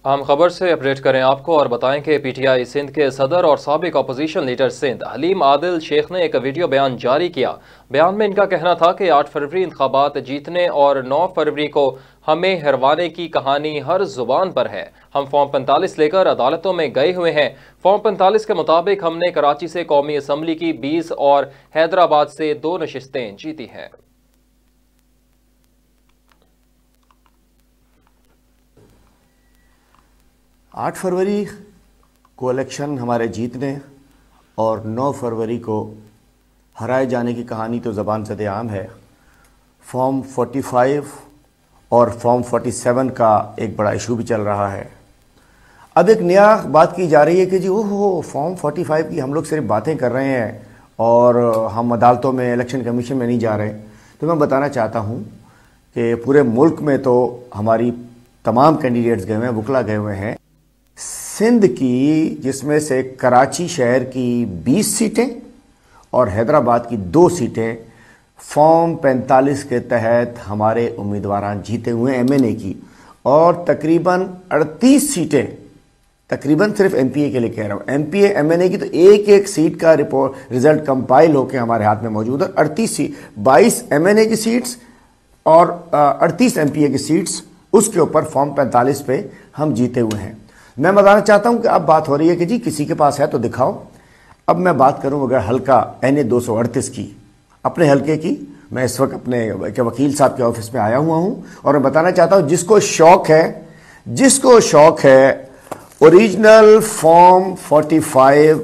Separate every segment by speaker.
Speaker 1: अहम खबर से अपडेट करें आपको और बताएं कि पीटीआई सिंध के सदर और साबिक अपोजिशन लीडर सिंध हलीम आदिल शेख ने एक वीडियो बयान जारी किया। बयान में इनका कहना था कि 8 फरवरी इंतखाबात जीतने और 9 फरवरी को हमें हरवाने की कहानी हर जुबान पर है। हम फॉर्म 45 लेकर अदालतों में गए हुए हैं। फॉर्म 45 के मुताबिक हमने कराची से कौमी असम्बली की 20 और हैदराबाद से 2 नशिस्तें जीती हैं।
Speaker 2: 8 फरवरी को इलेक्शन हमारे जीतने और 9 फरवरी को हराए जाने की कहानी तो ज़बान ज़द आम है। फॉर्म 45 और फॉर्म 47 का एक बड़ा इशू भी चल रहा है। अब एक नया बात की जा रही है कि जी ओहो फॉर्म 45 की हम लोग सिर्फ बातें कर रहे हैं और हम अदालतों में इलेक्शन कमीशन में नहीं जा रहे। तो मैं बताना चाहता हूँ कि पूरे मुल्क में तो हमारी तमाम कैंडिडेट्स गए हुए हैं, वकला गए हुए हैं। सिंध की जिसमें से कराची शहर की 20 सीटें और हैदराबाद की 2 सीटें फॉर्म 45 के तहत हमारे उम्मीदवार जीते हुए एमएनए की, और तकरीबन 38 सीटें, तकरीबन सिर्फ एमपीए के लिए कह रहा हूँ, एमपीए एमएनए की तो एक एक सीट का रिजल्ट कंपाइल होकर हमारे हाथ में मौजूद है। 38 सीट, 22 एमएनए की सीट्स और 38 एमपीए की सीट्स, उसके ऊपर फॉर्म 45 पे हम जीते हुए हैं। मैं बताना चाहता हूं कि अब बात हो रही है कि जी किसी के पास है तो दिखाओ। अब मैं बात करूं अगर हल्का NA 238 की, अपने हल्के की, मैं इस वक्त अपने वकील साहब के ऑफिस में आया हुआ हूं और मैं बताना चाहता हूं जिसको शौक है ओरिजिनल फॉर्म 45,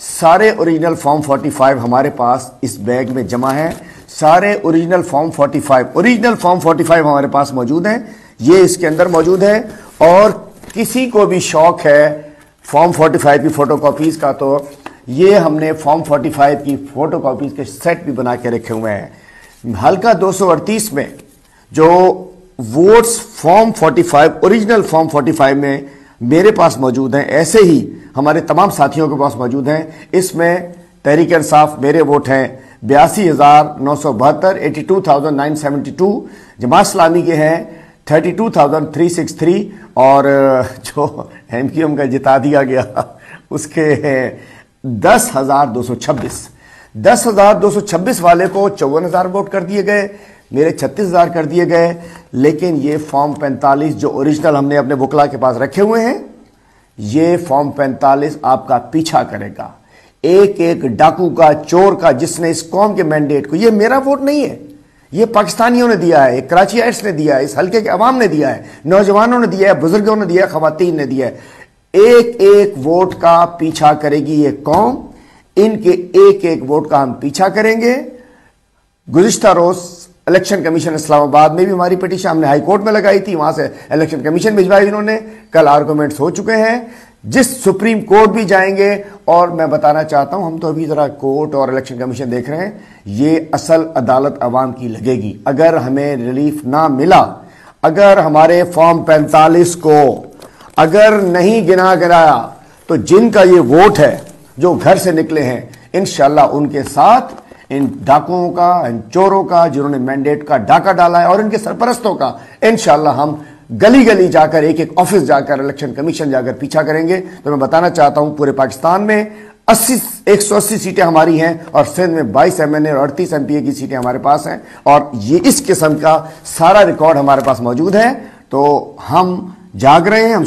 Speaker 2: सारे ओरिजिनल फॉर्म 45 हमारे पास इस बैग में जमा है। सारे ओरिजिनल फॉर्म 45 हमारे पास मौजूद हैं, ये इसके अंदर मौजूद है। और किसी को भी शौक है फॉर्म 45 की फोटोकॉपीज का तो ये हमने फॉर्म 45 की फोटोकॉपीज के सेट भी बना के रखे हुए हैं। हल्का 238 में जो वोट्स फॉर्म 45, ओरिजिनल फॉर्म 45 में मेरे पास मौजूद हैं, ऐसे ही हमारे तमाम साथियों के पास मौजूद हैं। इसमें तहरीक इंसाफ मेरे वोट हैं 82,972, 82,972, जमात इस्लामी के हैं 32,363 और जो MQM का जिता दिया गया उसके 10,226 वाले को 54,000 वोट कर दिए गए, मेरे 36,000 कर दिए गए। लेकिन ये फॉर्म 45 जो ओरिजिनल हमने अपने वकला के पास रखे हुए हैं, ये फॉर्म 45 आपका पीछा करेगा, एक एक डाकू का, चोर का, जिसने इस कौम के मैंडेट को, ये मेरा वोट नहीं है, ये पाकिस्तानियों ने दिया है, कराचीइट्स ने दिया है, इस हल्के के अवाम ने दिया है, नौजवानों ने दिया है, बुजुर्गों ने दिया है, खवातीन ने दिया है। एक एक वोट का पीछा करेगी ये कौम, इनके एक एक वोट का हम पीछा करेंगे। गुज़िश्ता रोज इलेक्शन कमीशन इस्लामाबाद में भी हमारी पिटीशन हमने हाई कोर्ट में लगाई थी, वहां से इलेक्शन कमीशन भिजवाई इन्होंने, कल आर्गूमेंट्स हो चुके हैं, जिस सुप्रीम कोर्ट भी जाएंगे। और मैं बताना चाहता हूं, हम तो अभी जरा कोर्ट और इलेक्शन कमीशन देख रहे हैं, ये असल अदालत अवाम की लगेगी। अगर हमें रिलीफ ना मिला, अगर हमारे फॉर्म 45 को अगर नहीं गिनाया तो जिनका ये वोट है जो घर से निकले हैं, इंशाल्लाह उनके साथ इन डाकुओं का, इन चोरों का, जिन्होंने मैंडेट का डाका डाला है, और इनके सरपरस्तों का इंशाल्लाह हम गली गली जाकर, एक एक ऑफिस जाकर, इलेक्शन कमीशन जाकर पीछा करेंगे। तो मैं बताना चाहता हूं पूरे पाकिस्तान में 180 सीटें हमारी हैं और सिंध में 22 एमएनए और 38 एमपीए की सीटें हमारे पास हैं, और ये इस किस्म का सारा रिकॉर्ड हमारे पास मौजूद है। तो हम जाग रहे हैं, हम